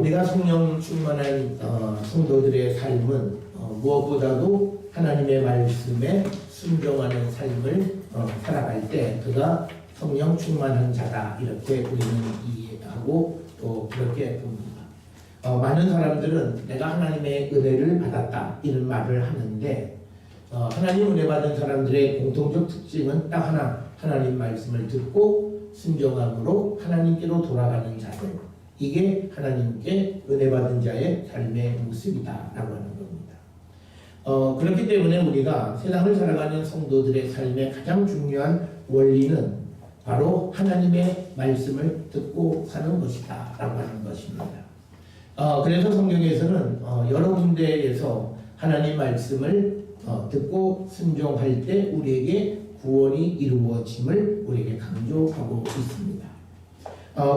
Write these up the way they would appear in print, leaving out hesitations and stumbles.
우리가 성령 충만한 성도들의 삶은 무엇보다도 하나님의 말씀에 순종하는 삶을 살아갈 때 그가 성령 충만한 자다 이렇게 우리는 이해하고 또 그렇게 봅니다. 많은 사람들은 내가 하나님의 은혜를 받았다 이런 말을 하는데 하나님 은혜 받은 사람들의 공통적 특징은 딱 하나, 하나님 말씀을 듣고 순종함으로 하나님께로 돌아가는 자들, 이게 하나님께 은혜 받은 자의 삶의 모습이다라고 하는 겁니다. 그렇기 때문에 우리가 세상을 살아가는 성도들의 삶의 가장 중요한 원리는 바로 하나님의 말씀을 듣고 사는 것이다 라고 하는 것입니다. 그래서 성경에서는 여러 군데에서 하나님 말씀을 듣고 순종할 때 우리에게 구원이 이루어짐을 우리에게 강조하고 있습니다.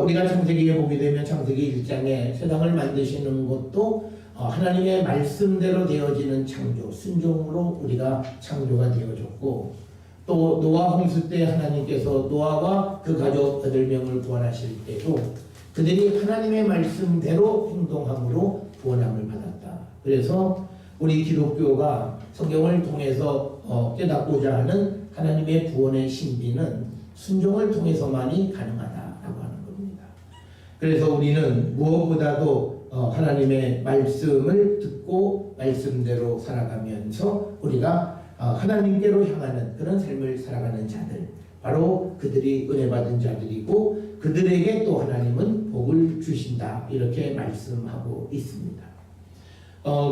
우리가 창세기에 보게 되면 창세기 1장에 세상을 만드시는 것도 하나님의 말씀대로 되어지는 창조, 순종으로 우리가 창조가 되어졌고, 또 노아 홍수 때 하나님께서 노아와 그 가족 8명을 구원하실 때도 그들이 하나님의 말씀대로 행동함으로 구원함을 받았다. 그래서 우리 기독교가 성경을 통해서 깨닫고자 하는 하나님의 구원의 신비는 순종을 통해서만이 가능하다라고 하는 겁니다. 그래서 우리는 무엇보다도 하나님의 말씀을 듣고 말씀대로 살아가면서 우리가 하나님께로 향하는 그런 삶을 살아가는 자들, 바로 그들이 은혜 받은 자들이고 그들에게 또 하나님은 복을 주신다 이렇게 말씀하고 있습니다.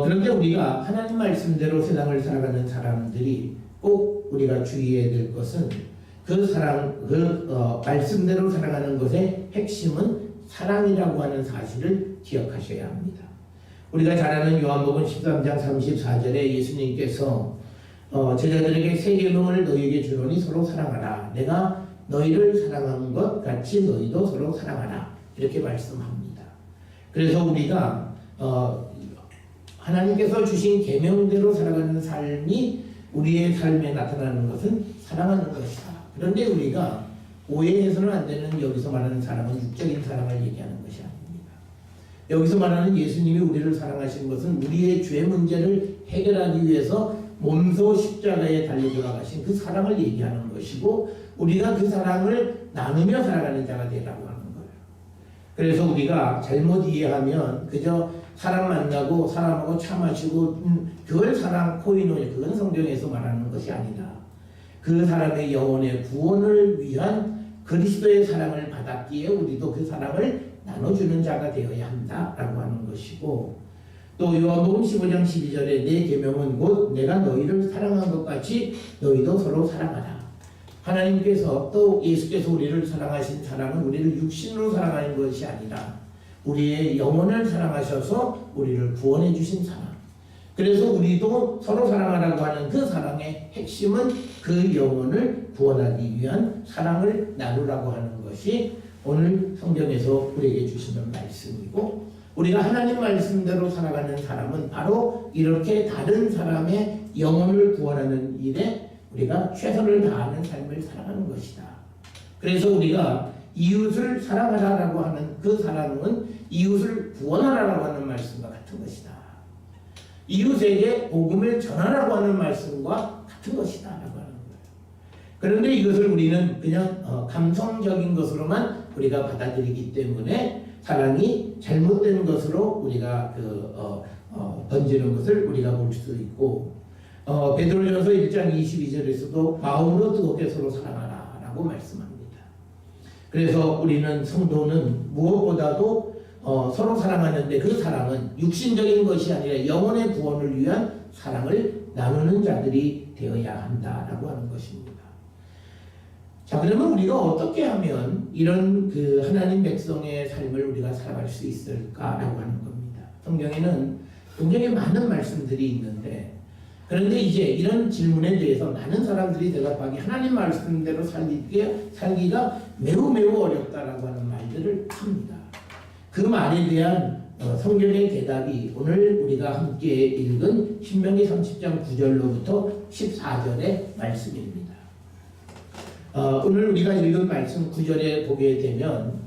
그런데 우리가 하나님 말씀대로 세상을 살아가는 사람들이 꼭 우리가 주의해야 될 것은 그 말씀대로 살아가는 것의 핵심은 사랑이라고 하는 사실을 기억하셔야 합니다. 우리가 잘 아는 요한복음 13장 34절에 예수님께서 제자들에게 새 계명을 너희에게 주노니 서로 사랑하라. 내가 너희를 사랑한 것 같이 너희도 서로 사랑하라. 이렇게 말씀합니다. 그래서 우리가 하나님께서 주신 계명대로 살아가는 삶이 우리의 삶에 나타나는 것은 사랑하는 것이다. 그런데 우리가 오해해서는 안 되는 여기서 말하는 사랑은 육적인 사랑을 얘기하는 것이 아닙니다. 여기서 말하는 예수님이 우리를 사랑하신 것은 우리의 죄 문제를 해결하기 위해서 몸소 십자가에 달려 돌아가신 그 사랑을 얘기하는 것이고, 우리가 그 사랑을 나누며 살아가는 자가 되라고 하는 거예요. 그래서 우리가 잘못 이해하면 그저 사람 만나고 사람하고 차 마시고 그걸 사랑 코이노니, 그건 성경에서 말하는 것이 아니다. 그 사람의 영혼의 구원을 위한 그리스도의 사랑을 받았기에 우리도 그 사랑을 나눠주는 자가 되어야 한다라고 하는 것이고, 또 요한복음 15장 12절에 내 계명은 곧 내가 너희를 사랑한 것 같이 너희도 서로 사랑하라. 하나님께서 또 예수께서 우리를 사랑하신 사랑은 우리를 육신으로 사랑하는 것이 아니라 우리의 영혼을 사랑하셔서 우리를 구원해 주신 사랑. 그래서 우리도 서로 사랑하라고 하는 그 사랑의 핵심은 그 영혼을 구원하기 위한 사랑을 나누라고 하는 것이 오늘 성경에서 우리에게 주시는 말씀이고, 우리가 하나님 말씀대로 살아가는 사람은 바로 이렇게 다른 사람의 영혼을 구원하는 일에 우리가 최선을 다하는 삶을 살아가는 것이다. 그래서 우리가 이웃을 사랑하라고 하는 그 사랑은 이웃을 구원하라고 하는 말씀과 같은 것이다. 이웃에게 복음을 전하라고 하는 말씀과 같은 것이다 라고 하는 거예요. 그런데 이것을 우리는 그냥 감성적인 것으로만 우리가 받아들이기 때문에 사랑이 잘못된 것으로 우리가 던지는 것을 우리가 볼 수 있고, 베드로전서 1장 22절에서도 마음으로 뜨겁게 서로 사랑하라 라고 말씀합니다. 그래서 우리는 성도는 무엇보다도 서로 사랑하는데 그 사랑은 육신적인 것이 아니라 영혼의 구원을 위한 사랑을 나누는 자들이 되어야 한다라고 하는 것입니다. 자, 그러면 우리가 어떻게 하면 이런 그 하나님 백성의 삶을 우리가 살아갈 수 있을까라고 하는 겁니다. 성경에는 굉장히 많은 말씀들이 있는데, 그런데 이제 이런 질문에 대해서 많은 사람들이 대답하기 하나님 말씀대로 살기가 매우 어렵다라고 하는 말들을 합니다. 그 말에 대한 성경의 대답이 오늘 우리가 함께 읽은 신명기 30장 9절로부터 14절의 말씀입니다. 오늘 우리가 읽은 말씀 9절에 보게 되면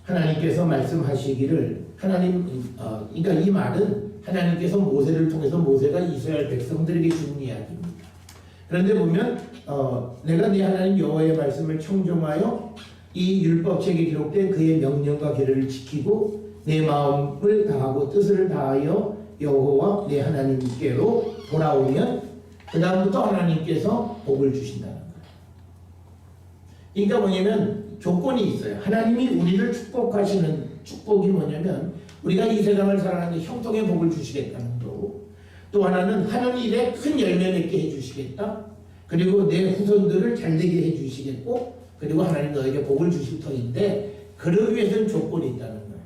하나님께서 말씀하시기를 그러니까 이 말은 하나님께서 모세를 통해서 모세가 이스라엘 백성들에게 준 이야기입니다. 그런데 보면 내가 네 하나님 여호와의 말씀을 청종하여 이 율법책에 기록된 그의 명령과 계례를 지키고 내 마음을 다하고 뜻을 다하여 여호와 내 하나님께로 돌아오면 그 다음부터 하나님께서 복을 주신다는 거예요. 그러니까 뭐냐면 조건이 있어요. 하나님이 우리를 축복하시는 축복이 뭐냐면 우리가 이 세상을 살아가는데 형통의 복을 주시겠다는 거고, 또 하나는 하는 일에 큰 열매 맺게 해주시겠다. 그리고 내 후손들을 잘되게 해주시겠고, 그리고 하나님 너에게 복을 주실 터인데 그러기 위해서는 조건이 있다는 거예요.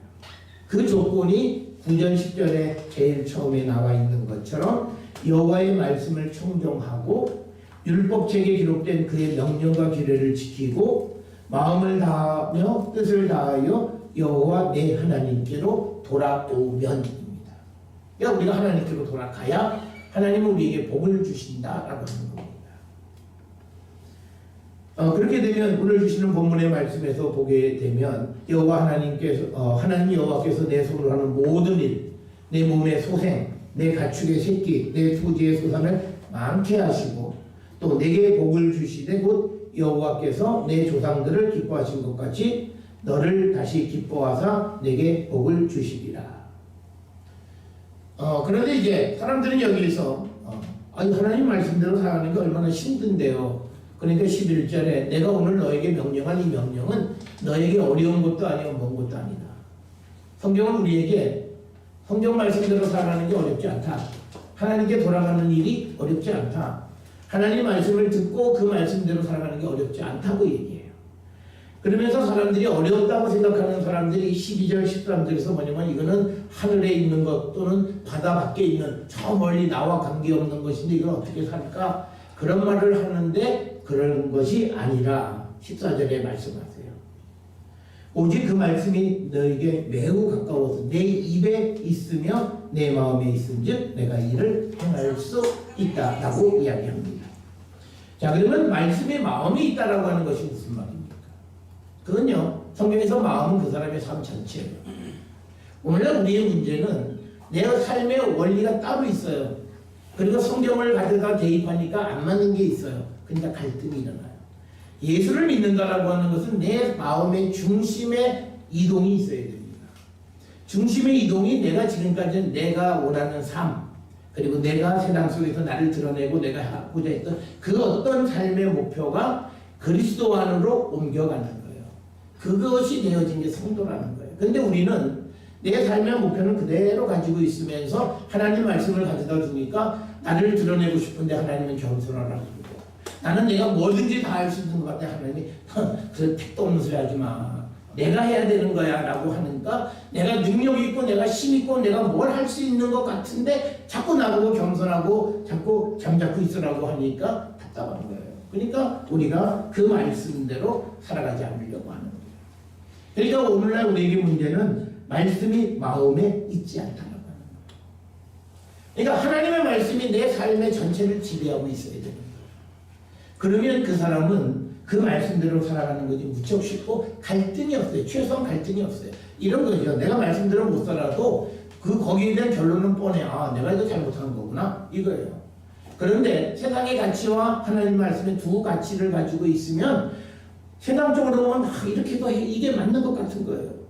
그 조건이 9절 10절에 제일 처음에 나와 있는 것처럼 여호와의 말씀을 청종하고 율법책에 기록된 그의 명령과 규례를 지키고 마음을 다하며 뜻을 다하여 여호와 내 하나님께로 돌아오면입니다. 그러니까 우리가 하나님께로 돌아가야 하나님은 우리에게 복을 주신다라고 하는 겁니다. 그렇게 되면 오늘 주시는 본문의 말씀에서 보게 되면 여호와 하나님께서 하나님 여호와께서 내 손으로 하는 모든 일, 내 몸의 소생, 내 가축의 새끼, 내 토지의 소산을 많게 하시고 또 내게 복을 주시되 곧 여호와께서 내 조상들을 기뻐하신 것 같이 너를 다시 기뻐하사 내게 복을 주시리라. 그런데 이제 사람들은 여기서 하나님 말씀대로 살아가는 게 얼마나 힘든데요. 그러니까 11절에 내가 오늘 너에게 명령한 이 명령은 너에게 어려운 것도 아니고 먼 것도 아니다. 성경은 우리에게 성경 말씀대로 살아가는 게 어렵지 않다. 하나님께 돌아가는 일이 어렵지 않다. 하나님 말씀을 듣고 그 말씀대로 살아가는 게 어렵지 않다고 얘기해요. 그러면서 사람들이 어렵다고 생각하는 사람들이 12절 13절에서 뭐냐면 이거는 하늘에 있는 것 또는 바다 밖에 있는 저 멀리 나와 관계없는 것인데 이걸 어떻게 살까? 그런 말을 하는데 그런 것이 아니라 14절에 말씀하세요. 오직 그 말씀이 너에게 매우 가까워서 내 입에 있으며 내 마음에 있은즉 내가 이를 행할 수 있다라고 이야기합니다. 자, 그러면 말씀에 마음이 있다라고 하는 것이 무슨 말입니까? 그건요, 성경에서 마음은 그 사람의 삶 전체예요. 오늘날 우리의 문제는 내 삶의 원리가 따로 있어요. 그리고 성경을 가져다 대입하니까 안 맞는 게 있어요. 그러니까 갈등이 일어나요. 예수를 믿는다라고 하는 것은 내 마음의 중심에 이동이 있어야 됩니다. 중심의 이동이 내가 지금까지 내가 원하는 삶, 그리고 내가 세상 속에서 나를 드러내고 내가 하고자 했던 그 어떤 삶의 목표가 그리스도 안으로 옮겨가는 거예요. 그것이 되어진 게 성도라는 거예요. 그런데 우리는 내 삶의 목표는 그대로 가지고 있으면서 하나님 말씀을 가져다 주니까 나를 드러내고 싶은데 하나님은 겸손하라고 그러고 나는 내가 뭐든지 다 할 수 있는 것 같아. 하나님이 그 택도 없는 소리 하지 마. 내가 해야 되는 거야 라고 하니까 내가 능력 있고 내가 힘 있고 내가 뭘 할 수 있는 것 같은데 자꾸 나보고 겸손하고 자꾸 잠자코 있으라고 하니까 답답한 거예요. 그러니까 우리가 그 말씀대로 살아가지 않으려고 하는 거예요. 그러니까 오늘날 우리에게 문제는 말씀이 마음에 있지 않다는 거예요. 그러니까 하나님의 말씀이 내 삶의 전체를 지배하고 있어야 되는 거예요. 그러면 그 사람은 그 말씀대로 살아가는 것이 무척 쉽고 갈등이 없어요. 최소한 갈등이 없어요. 이런 거죠. 내가 말씀대로 못 살아도 거기에 대한 결론은 뻔해. 내가 이거 잘못한 거구나. 이거예요. 그런데 세상의 가치와 하나님 말씀의 두 가치를 가지고 있으면 세상적으로 보면 이렇게도 이게 맞는 것 같은 거예요.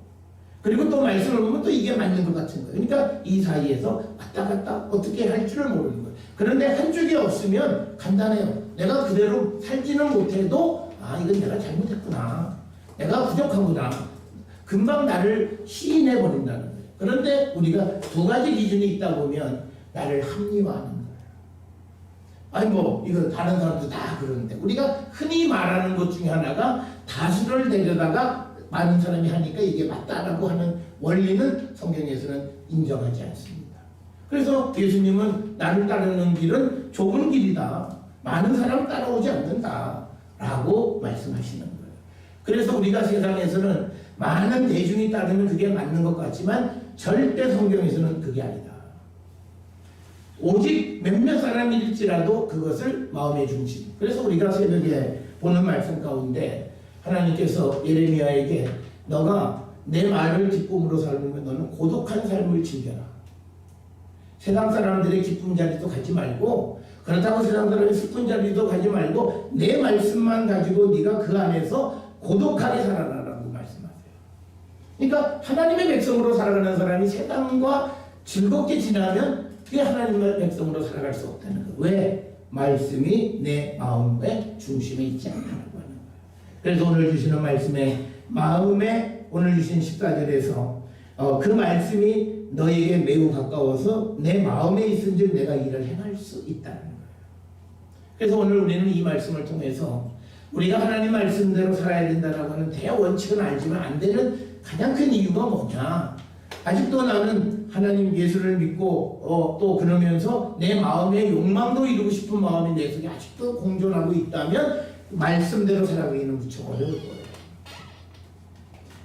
그리고 또 말씀을 보면 또 이게 맞는 것 같은 거예요. 그러니까 이 사이에서 왔다 갔다 어떻게 할 줄을 모르는 거예요. 그런데 한쪽이 없으면 간단해요. 내가 그대로 살지는 못해도 이건 내가 잘못했구나. 내가 부족하구나. 금방 나를 시인해 버린다는 거예요. 그런데 우리가 두 가지 기준이 있다 보면 나를 합리화하는 거예요. 이거 다른 사람도 다 그러는데 우리가 흔히 말하는 것 중에 하나가 다수를 데려다가 많은 사람이 하니까 이게 맞다라고 하는 원리는 성경에서는 인정하지 않습니다. 그래서 예수님은 나를 따르는 길은 좁은 길이다. 많은 사람 따라오지 않는다. 라고 말씀하시는 거예요. 그래서 우리가 세상에서는 많은 대중이 따르면 그게 맞는 것 같지만 절대 성경에서는 그게 아니다. 오직 몇몇 사람일지라도 그것을 마음의 중심. 그래서 우리가 새벽에 보는 말씀 가운데 하나님께서 예레미야에게 너가 내 말을 기쁨으로 살면 너는 고독한 삶을 즐겨라. 세상 사람들의 기쁨 자리도 가지 말고, 그렇다고 세상 사람의 슬픈 자리도 가지 말고 내 말씀만 가지고 네가 그 안에서 고독하게 살아라라고 말씀하세요. 그러니까 하나님의 백성으로 살아가는 사람이 세상과 즐겁게 지나면 그게 하나님의 백성으로 살아갈 수 없다는 거예요. 왜? 말씀이 내 마음의 중심에 있지 않다고 하는 거예요. 그래서 오늘 주시는 말씀에 마음에 오늘 주신 14절에서 그 말씀이 너에게 매우 가까워서 내 마음에 있은즉 내가 이를 행할 수 있다는 거예요. 그래서 오늘 우리는 이 말씀을 통해서 우리가 하나님 말씀대로 살아야 된다라고 하는 대원칙은 알지만 안 되는 가장 큰 이유가 뭐냐? 아직도 나는 하나님 예수를 믿고 또 그러면서 내 마음의 욕망도 이루고 싶은 마음이 내 속에 아직도 공존하고 있다면 말씀대로 살아가기는 무척 어려울 거예요.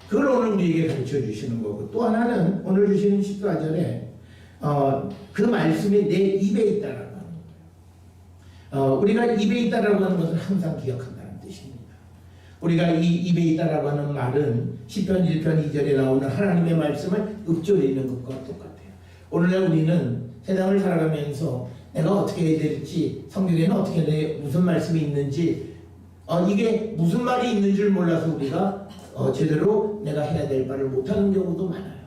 그걸 오늘 우리에게 가르쳐 주시는 거고, 또 하나는 오늘 주시는 14절에 그 말씀이 내 입에 있다라고 하는 거예요. 우리가 입에 있다라고 하는 것을 항상 기억한다는 뜻입니다. 우리가 이 입에 있다라고 하는 말은 시편 1편 2절에 나오는 하나님의 말씀을 읊조리는 것과 똑같아요. 오늘날 우리는 세상을 살아가면서 내가 어떻게 해야 될지, 성경에는 어떻게 무슨 말씀이 있는지, 이게 무슨 말이 있는 줄 몰라서 우리가 제대로 내가 해야 될 바를 못하는 경우도 많아요.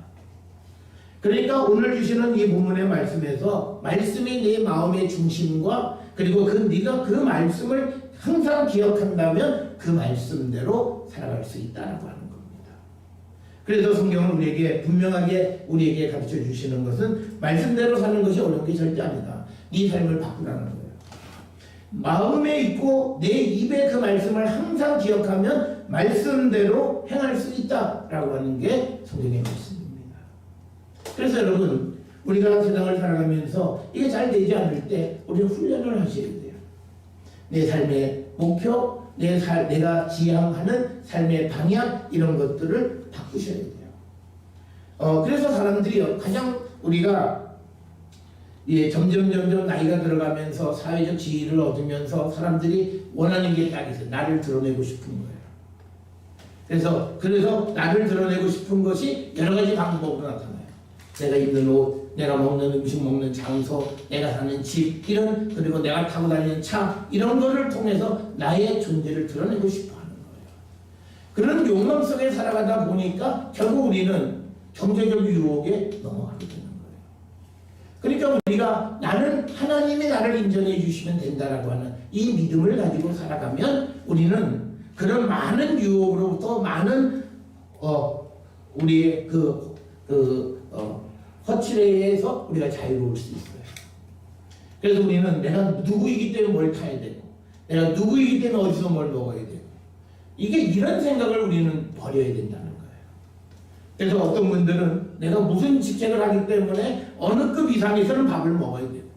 그러니까 오늘 주시는 이 본문의 말씀에서 말씀이 내 마음의 중심과 그리고 네가 그 말씀을 항상 기억한다면 그 말씀대로 살아갈 수 있다라고 하는 겁니다. 그래서 성경은 우리에게 분명하게 우리에게 가르쳐 주시는 것은 말씀대로 사는 것이 어려운 게 절대 아니다. 네 삶을 바꾸라는 거예요. 마음에 있고 내 입에 그 말씀을 항상 기억하면 말씀대로 행할 수 있다라고 하는 게 성경의 말씀입니다. 그래서 여러분, 우리가 세상을 살아가면서 이게 잘 되지 않을 때 우리는 훈련을 하셔야 돼요. 내 삶의 목표, 내가 지향하는 삶의 방향, 이런 것들을 바꾸셔야 돼요. 그래서 사람들이 가장 우리가 점점 나이가 들어가면서 사회적 지위를 얻으면서 사람들이 원하는 게 딱 있어요. 나를 드러내고 싶은 거예요. 그래서 나를 드러내고 싶은 것이 여러 가지 방법으로 나타나요. 내가 입는 옷, 내가 먹는 음식, 먹는 장소, 내가 사는 집, 그리고 내가 타고 다니는 차, 이런 거를 통해서 나의 존재를 드러내고 싶어 하는 거예요. 그런 욕망 속에 살아가다 보니까 결국 우리는 경제적 유혹에 넘어가게 되는 거예요. 그러니까 우리가 나는 하나님이 나를 인정해 주시면 된다라고 하는 이 믿음을 가지고 살아가면 우리는 그런 많은 유혹으로부터 많은 우리의 허칠에서 우리가 자유로울 수 있어요. 그래서 우리는 내가 누구이기 때문에 뭘 타야 되고, 내가 누구이기 때문에 어디서 뭘 먹어야 되고, 이런 생각을 우리는 버려야 된다는 거예요. 그래서 어떤 분들은 내가 무슨 직책을 하기 때문에 어느 급 이상에서는 밥을 먹어야 되고,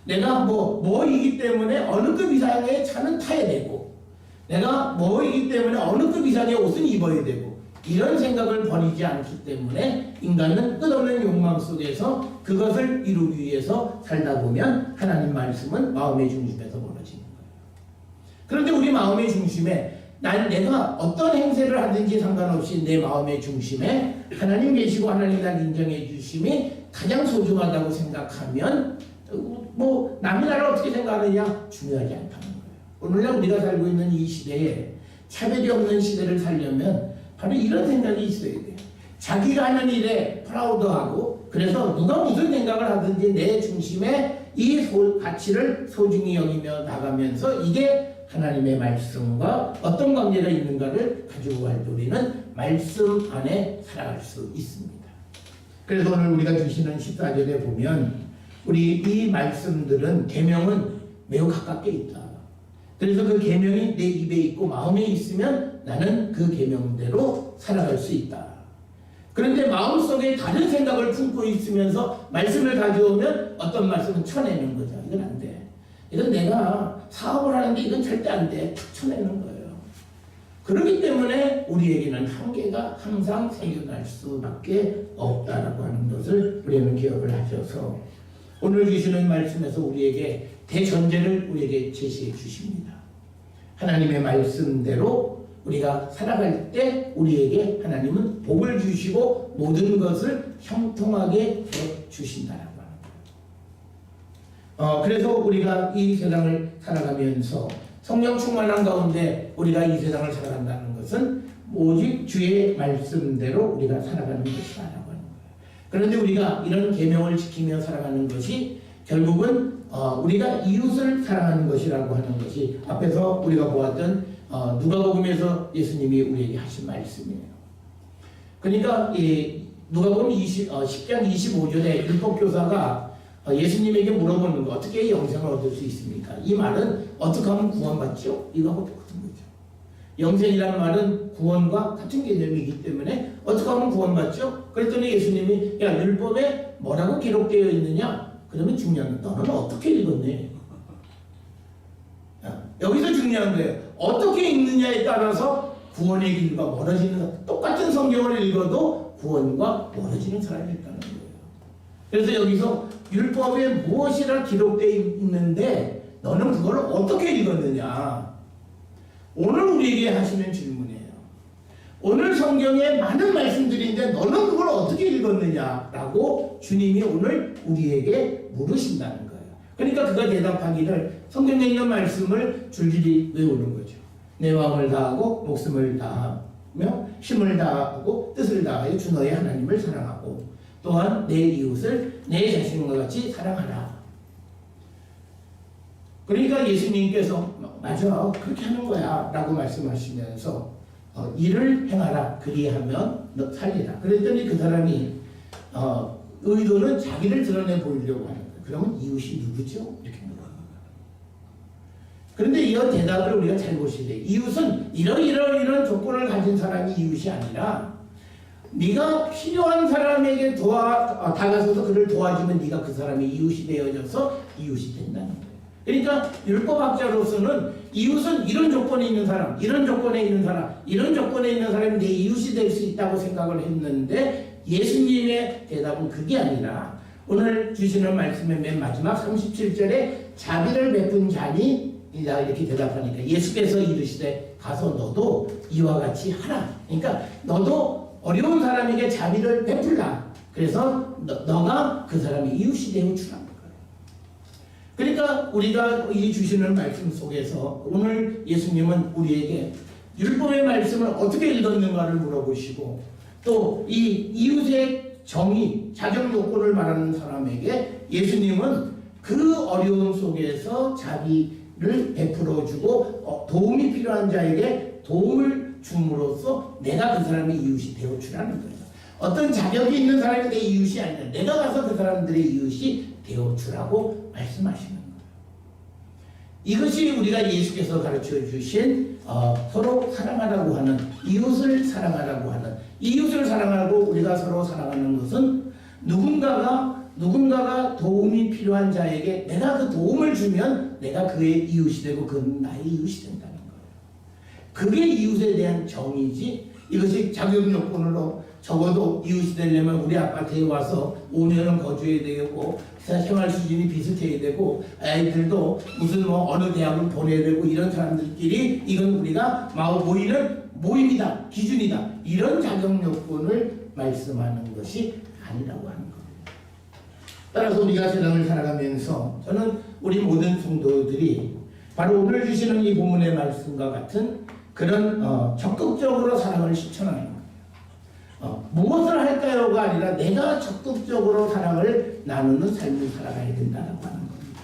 내가 뭐이기 때문에 어느 급 이상의 차는 타야 되고, 내가 뭐이기 때문에 어느 급 이상의 옷은 입어야 되고, 이런 생각을 버리지 않기 때문에 인간은 끝없는 욕망 속에서 그것을 이루기 위해서 살다 보면 하나님 말씀은 마음의 중심에서 멀어지는 거예요. 그런데 우리 마음의 중심에 내가 어떤 행세를 하든지 상관없이 내 마음의 중심에 하나님 계시고 하나님 날 인정해 주심이 가장 소중하다고 생각하면 남이 나를 어떻게 생각하느냐 중요하지 않다는 거예요. 오늘날 우리가 살고 있는 이 시대에 차별이 없는 시대를 살려면 바로 이런 생각이 있어야 돼요. 자기가 하는 일에 프라우드하고, 그래서 누가 무슨 생각을 하든지 내 중심에 이 가치를 소중히 여기며 나가면서 이게 하나님의 말씀과 어떤 관계가 있는가를 가지고 갈 때 우리는 말씀 안에 살아갈 수 있습니다. 그래서 오늘 우리가 주시는 14절에 보면 우리 이 말씀들은 계명은 매우 가깝게 있다. 그래서 그 계명이 내 입에 있고 마음에 있으면 나는 그 계명대로 살아갈 수 있다. 그런데 마음속에 다른 생각을 품고 있으면서 말씀을 가져오면 어떤 말씀은 쳐내는 거죠. 이건 안 돼. 이건 내가 사업을 하는데 이건 절대 안 돼. 탁 쳐내는 거예요. 그렇기 때문에 우리에게는 한계가 항상 생겨날 수밖에 없다라고 하는 것을 우리는 기억을 하셔서 오늘 주시는 말씀에서 우리에게 대전제를 우리에게 제시해 주십니다. 하나님의 말씀대로 우리가 살아갈 때 우리에게 하나님은 복을 주시고 모든 것을 형통하게 해 주신다라고 하는 거예요. 그래서 우리가 이 세상을 살아가면서 성령 충만한 가운데 우리가 이 세상을 살아간다는 것은 오직 주의 말씀대로 우리가 살아가는 것이다라고 하는 거예요. 그런데 우리가 이런 계명을 지키며 살아가는 것이 결국은 우리가 이웃을 사랑하는 것이라고 하는 것이 앞에서 우리가 보았던 누가복음에서 예수님이 우리에게 하신 말씀이에요. 그러니까 이 누가복음 10장 25절에 율법교사가 예수님에게 물어보는 거, 어떻게 영생을 얻을 수 있습니까? 이 말은 어떻게 하면 구원받죠? 이거하고 똑같은 거죠. 영생이라는 말은 구원과 같은 개념이기 때문에 어떻게 하면 구원받죠? 그랬더니 예수님이 야, 율법에 뭐라고 기록되어 있느냐? 그러면 중요한 건 너는 어떻게 읽었네? 여기서 중요한 거예요. 어떻게 읽느냐에 따라서 구원의 길과 멀어지는, 똑같은 성경을 읽어도 구원과 멀어지는 사람이 있다는 거예요. 그래서 여기서 율법에 무엇이라 기록되어 있는데 너는 그걸 어떻게 읽었느냐? 오늘 우리에게 하시는 질문이에요. 오늘 성경에 많은 말씀들인데 너는 그걸 어떻게 읽었느냐라고 주님이 오늘 우리에게 물으신다는 거예요. 그러니까 그가 대답하기를 성경에 있는 말씀을 줄줄이 외우는 거죠. 내 마음을 다하고 목숨을 다하며 힘을 다하고 뜻을 다하여 주 너의 하나님을 사랑하고 또한 내 이웃을 내 자신과 같이 사랑하라. 그러니까 예수님께서 맞아 그렇게 하는 거야 라고 말씀하시면서 일을 행하라 그리하면 너 살리라. 그랬더니 그 사람이 의도는 자기를 드러내 보이려고 하는 거예요. 그러면 이웃이 누구죠? 이렇게 물어요. 그런데 이 대답을 우리가 잘 보셔야 돼요. 이웃은 이런 조건을 가진 사람이 이웃이 아니라 네가 필요한 사람에게 다가서서 그를 도와주면 네가 그 사람의 이웃이 되어져서 이웃이 된다는 거예요. 그러니까 율법학자로서는 이웃은 이런 조건에 있는 사람, 이런 조건에 있는 사람, 이런 조건에 있는 사람이 내 이웃이 될 수 있다고 생각을 했는데 예수님의 대답은 그게 아니라 오늘 주시는 말씀의 맨 마지막 37절에 자비를 베푼 자니 이렇게 대답하니까 예수께서 이르시되 가서 너도 이와 같이 하라. 그러니까 너도 어려운 사람에게 자비를 베풀라. 그래서 너가 그 사람의 이웃이 되어 주라. 그러니까 우리가 이 주시는 말씀 속에서 오늘 예수님은 우리에게 율법의 말씀을 어떻게 읽었는가를 물어보시고 또 이 이웃의 정의, 자격 요건을 말하는 사람에게 예수님은 그 어려움 속에서 자비를 베풀어주고 도움이 필요한 자에게 도움을 줌으로써 내가 그 사람의 이웃이 되어주라는 거예요. 어떤 자격이 있는 사람이 내 이웃이 아니라 내가 가서 그 사람들의 이웃이 되어주라고 말씀하시는 거예요. 이것이 우리가 예수께서 가르쳐 주신 서로 사랑하라고 하는, 이웃을 사랑하라고 하는, 이웃을 사랑하고 우리가 서로 사랑하는 것은 누군가가 도움이 필요한 자에게 내가 그 도움을 주면 내가 그의 이웃이 되고 그는 나의 이웃이 된다는 거예요. 그게 이웃에 대한 정의지, 이것이 자격 요건으로 적어도 이웃이 되려면 우리 아파트에 와서 5년은 거주해야 되고 생활 수준이 비슷해야 되고 아이들도 무슨 어느 대학을 보내야 되고 이런 사람들끼리 이건 우리가 모이는 모임이다, 기준이다, 이런 자격 요건을 말씀하는 것이 아니라고 하는 겁니다. 따라서 우리가 세상을 살아가면서 저는 우리 모든 성도들이 바로 오늘 주시는 이 본문의 말씀과 같은 그런 적극적으로 사랑을 실천하는 거예요. 무엇을 할까요가 아니라 내가 적극적으로 사랑을 나누는 삶을 살아가야 된다고 하는 겁니다.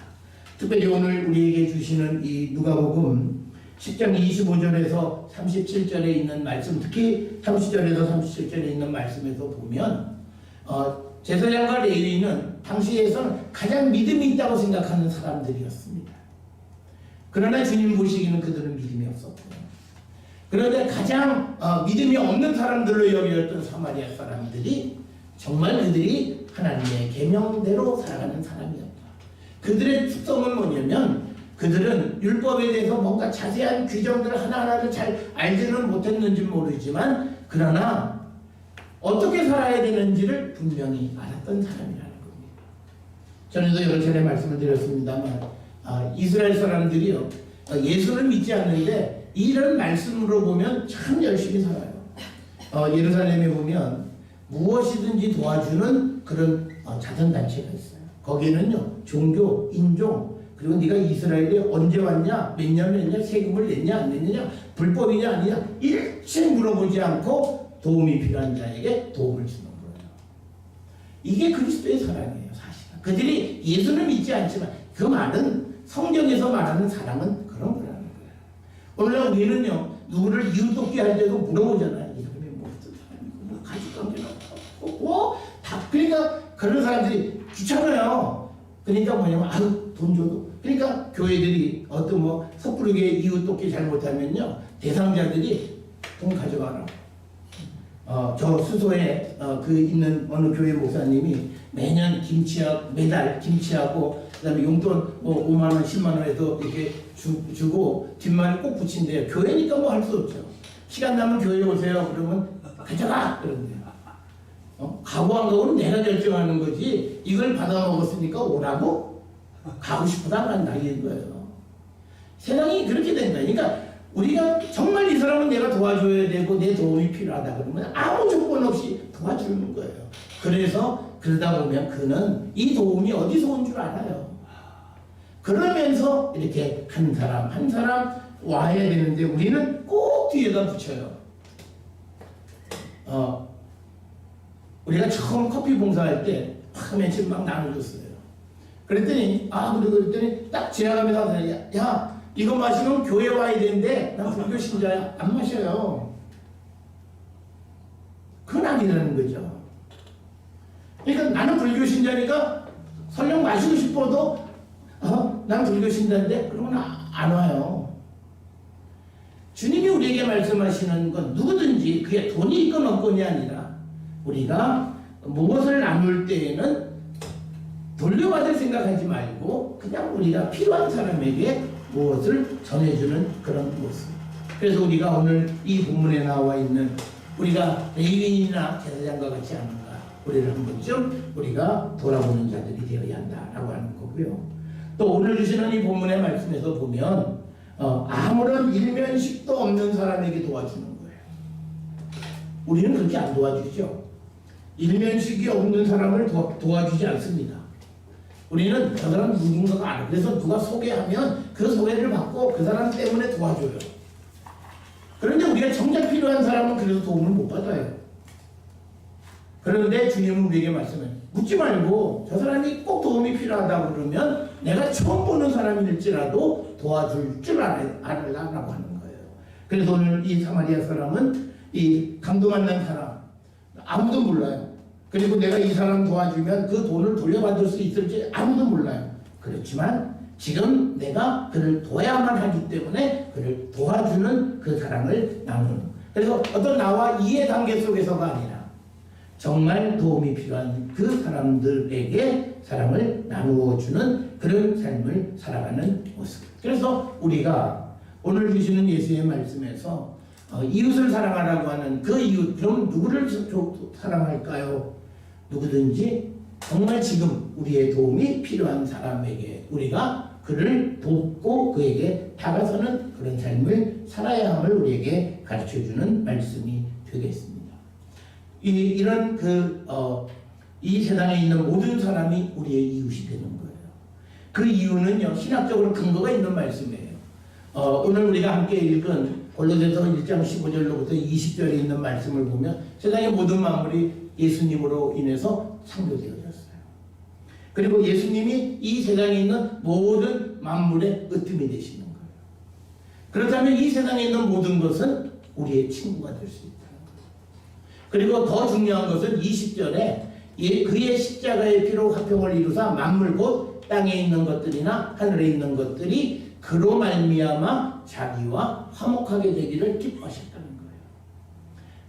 특별히 오늘 우리에게 주시는 이 누가복음 10장 25절에서 37절에 있는 말씀, 특히 30절에서 37절에 있는 말씀에서 보면 제사장과 레위인은 당시에서는 가장 믿음이 있다고 생각하는 사람들이었습니다. 그러나 주님 보시기에는 그들은 믿음이 없었고요. 그런데 가장 믿음이 없는 사람들로 여겨졌던 사마리아 사람들이 정말 그들이 하나님의 계명대로 살아가는 사람이었다. 그들의 특성은 뭐냐면 그들은 율법에 대해서 뭔가 자세한 규정들을 하나하나를 잘 알지는 못했는지 모르지만 그러나 어떻게 살아야 되는지를 분명히 알았던 사람이라는 겁니다. 전에도 여러 차례 말씀을 드렸습니다만 이스라엘 사람들이요, 예수를 믿지 않는데 이런 말씀으로 보면 참 열심히 살아요. 예루살렘에 보면 무엇이든지 도와주는 그런 자선단체가 있어요. 거기는요 종교, 인종, 그리고 네가 이스라엘에 언제 왔냐, 몇 년 했냐, 세금을 냈냐 안 냈느냐, 불법이냐 아니냐 일체 물어보지 않고 도움이 필요한 자에게 도움을 주는 거예요. 이게 그리스도의 사랑이에요. 사실은 그들이 예수는 믿지 않지만 그 말은 성경에서 말하는 사랑은 그런 거라는 거예요. 오늘날 우리는요 누구를 이웃 돕게 할 때도 물어보잖아요. 이 사람이 뭐 어떤 사람이고 뭐 가족관계가 없고 그러니까 그런 사람들이 귀찮아요. 그러니까 뭐냐면 아유 돈 줘도, 그러니까 교회들이 어떤 뭐 섣부르게 이웃 돕기 잘못하면요 대상자들이 돈 가져가라. 저 수소에 그 있는 어느 교회 목사님이 매년 매달 김치하고 그다음에 용돈 뭐 5만 원, 10만 원 해서 이렇게 주고 뒷말을 꼭 붙인대요. 교회니까 뭐 할 수 없죠. 시간 나면 교회 오세요. 그러면 가져가 그런대요. 가고 안 가고는 내가 결정하는 거지. 이걸 받아 먹었으니까 오라고? 가고 싶어도 안 간다 이런 거예요. 세상이 그렇게 된다. 그러니까 우리가 정말 이 사람은 내가 도와줘야 되고 내 도움이 필요하다 그러면 아무 조건 없이 도와주는 거예요. 그래서 그러다 보면 그는 이 도움이 어디서 온 줄 알아요. 그러면서 이렇게 한 사람 한 사람 와야 되는데 우리는 꼭 뒤에다 붙여요. 우리가 처음 커피 봉사할 때 맨 처음 막 나눠줬어요. 그랬더니 그랬더니 딱 지나가면서 야 이거 마시면 교회 와야 되는데 난 불교 신자야. 안 마셔요. 그건 아니라는 거죠. 그러니까 나는 불교 신자니까 설령 마시고 싶어도 난 불교 신자인데 그러면 안 와요. 주님이 우리에게 말씀하시는 건 누구든지 그게 돈이 있건 없건이 아니라 우리가 무엇을 나눌 때에는 돌려받을 생각하지 말고 그냥 우리가 필요한 사람에게 무엇을 전해주는 그런 모습. 그래서 우리가 오늘 이 본문에 나와 있는 우리가 레위인이나 제사장과 같이 하는가, 우리를 한 번쯤 우리가 돌아보는 자들이 되어야 한다라고 하는 거고요. 또 오늘 주시는 이 본문의 말씀에서 보면 아무런 일면식도 없는 사람에게 도와주는 거예요. 우리는 그렇게 안 도와주죠. 일면식이 없는 사람을 도와주지 않습니다. 우리는 저 사람 누군가가 알아. 그래서 누가 소개하면 그 소개를 받고 그 사람 때문에 도와줘요. 그런데 우리가 정작 필요한 사람은 그래서 도움을 못 받아요. 그런데 주님은 우리에게 말씀해요. 묻지 말고 저 사람이 꼭 도움이 필요하다고 그러면 내가 처음 보는 사람일지라도 도와줄 줄 알으라고 하는 거예요. 그래서 오늘 이 사마리아 사람은 이 강도 만난 사람 아무도 몰라요. 그리고 내가 이 사람 도와주면 그 돈을 돌려받을 수 있을지 아무도 몰라요. 그렇지만 지금 내가 그를 도와야만 하기 때문에 그를 도와주는 그 사랑을 나누는. 그래서 어떤 나와 이해 관계 속에서가 아니라 정말 도움이 필요한 그 사람들에게 사랑을 나누어주는 그런 삶을 살아가는 모습. 그래서 우리가 오늘 주시는 예수의 말씀에서 이웃을 사랑하라고 하는 그 이웃, 그럼 누구를 사랑할까요? 누구든지 정말 지금 우리의 도움이 필요한 사람에게 우리가 그를 돕고 그에게 다가서는 그런 삶을 살아야 함을 우리에게 가르쳐주는 말씀이 되겠습니다. 이런 이 세상에 있는 모든 사람이 우리의 이웃이 되는 거예요. 그 이유는요 신학적으로 근거가 있는 말씀이에요. 오늘 우리가 함께 읽은 골로새서 1장 15절로부터 20절에 있는 말씀을 보면 세상의 모든 만물이 예수님으로 인해서 창조되어졌어요. 그리고 예수님이 이 세상에 있는 모든 만물의 으뜸이 되시는 거예요. 그렇다면 이 세상에 있는 모든 것은 우리의 친구가 될 수 있다는 거예요. 그리고 더 중요한 것은 20절에 그의 십자가의 피로 화평을 이루사 만물 곧 땅에 있는 것들이나 하늘에 있는 것들이 그로 말미암아 자기와 화목하게 되기를 기뻐하셨다는 거예요.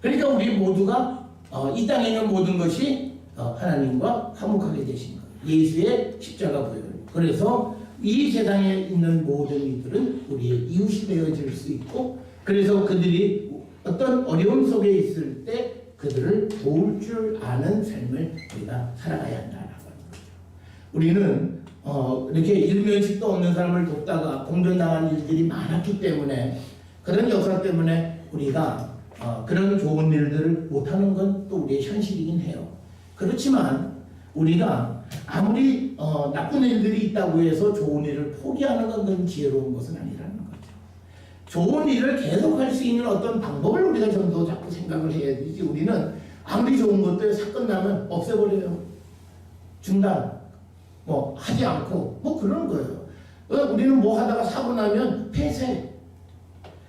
그러니까 우리 모두가 이 땅에 있는 모든 것이 하나님과 화목하게 되신 거예요. 예수의 십자가 보혈. 그래서 이 세상에 있는 모든 이들은 우리의 이웃이 되어질 수 있고, 그래서 그들이 어떤 어려움 속에 있을 때 그들을 도울 줄 아는 삶을 우리가 살아가야 한다는 거죠. 우리는 이렇게 일면식도 없는 사람을 돕다가 공변당한 일들이 많았기 때문에 그런 역사 때문에 우리가 그런 좋은 일들을 못하는 건 또 우리의 현실이긴 해요. 그렇지만 우리가 아무리 나쁜 일들이 있다고 해서 좋은 일을 포기하는 건 그건 지혜로운 것은 아니라는 거죠. 좋은 일을 계속할 수 있는 어떤 방법을 우리가 좀 더 자꾸 생각을 해야 되지. 우리는 아무리 좋은 것도 사건 나면 없애버려요. 중단 하지 않고 그런 거예요. 우리는 뭐 하다가 사고 나면 폐쇄.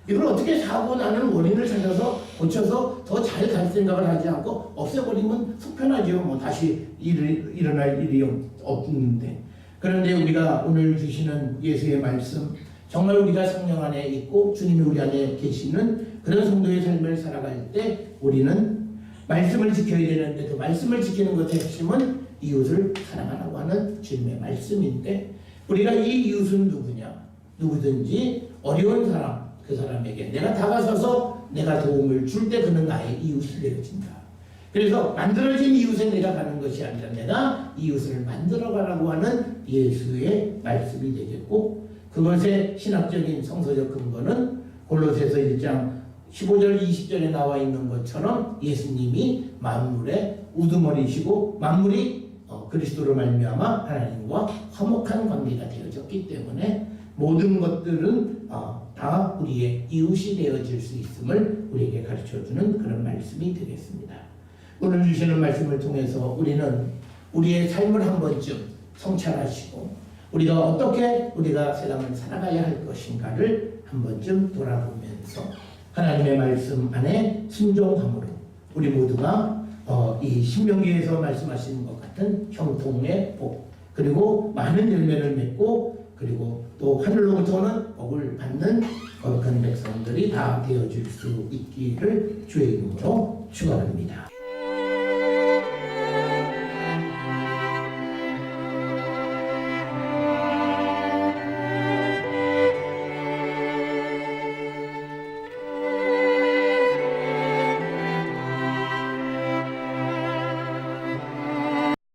이걸 어떻게 사고 나는 원인을 찾아서 고쳐서 더 잘 갈 생각을 하지 않고 없애버리면 속편하죠. 다시 일어날 일이 없는데. 그런데 우리가 오늘 주시는 예수의 말씀, 정말 우리가 성령 안에 있고 주님이 우리 안에 계시는 그런 성도의 삶을 살아갈 때 우리는 말씀을 지켜야 되는데 그 말씀을 지키는 것의 핵심은 이웃을 사랑하라고 하는 주님의 말씀인데, 우리가 이 이웃은 누구냐? 누구든지 어려운 사람, 그 사람에게 내가 다가서서 내가 도움을 줄 때 그는 나의 이웃이 되어진다. 그래서 만들어진 이웃에 내가 가는 것이 아니라 내가 이웃을 만들어가라고 하는 예수의 말씀이 되겠고, 그것의 신학적인 성서적 근거는 골로새서 1장 15절 20절에 나와 있는 것처럼 예수님이 만물의 우두머리시고 만물이 그리스도로 말미암아 하나님과 화목한 관계가 되어졌기 때문에 모든 것들은 다 우리의 이웃이 되어질 수 있음을 우리에게 가르쳐주는 그런 말씀이 되겠습니다. 오늘 주시는 말씀을 통해서 우리는 우리의 삶을 한 번쯤 성찰하시고 우리가 어떻게 우리가 세상을 살아가야 할 것인가를 한 번쯤 돌아보면서 하나님의 말씀 안에 순종함으로 우리 모두가 이 신명기에서 말씀하신 것 같은 형통의 복, 그리고 많은 열매를 맺고 그리고 또 하늘로부터는 복을 받는 거룩한 백성들이 다 되어줄 수 있기를 주의 이름으로 축원합니다.